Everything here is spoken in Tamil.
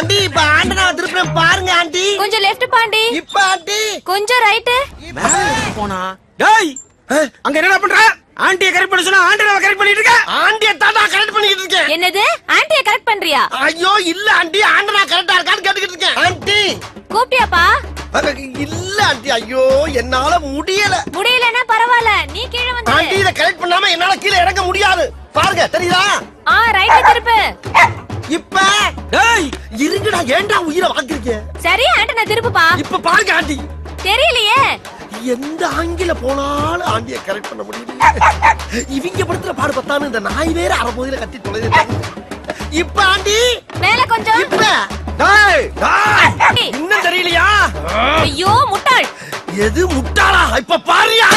ஆண்டி இப்ப ஆண்டனா திருப்பி பாருங்க ஆண்டி. கொஞ்சம் லெஃப்ட் பாண்டி. இப்ப ஆண்டி கொஞ்சம் ரைட். போனா டேய் அங்க என்ன பண்ற? ஆண்டியை கரெக்ட் பண்ண சொன்னா ஆண்டியை கரெக்ட் பண்ணிட்டு இருக்க. ஆண்டியை தாத்தா கரெக்ட் பண்ணிட்டு இருக்கேன். என்னது ஆண்டியை கரெக்ட் பண்றியா? ஐயோ இல்ல ஆண்டி ஆண்டனா கரெக்டா இருக்கான்னு கேட்டுக்கிட்டு இருக்கேன். ஆண்டி கூப்பிட்டியாப்பா? இல்ல ஆண்டி ஐயோ என்னால முடியல. முடியலன்னா பரவாயில்ல நீ கீழே வந்து. ஆண்டி இத கரெக்ட் பண்ணாம என்னால கீழே இறங்க முடியாது. பாருங்க தெரியுதா? ரைட் திருப்பு. இப்ப டேய் இருங்கடா ஏன்டா உயிரை வாங்குறீங்க? சரி ஆண்டனா திருப்புப்பா. இப்ப பாருங்க ஆண்டி. தெரியலையே. எந்த ஆங்கில போனாலும் ஆண்டியை கரெக்ட் பண்ண முடியல. இவங்க படுத்துற பாடு பத்தானு இந்த நாய் வேற அரைபோதில கத்தி தொலைது. இப்ப ஆண்டி மேல கொஞ்சம். இப்ப டேய் டேய் இன்னும் தெரியலையா? ஐயோ முட்டாள். எது முட்டாளா? இப்ப பாருயா.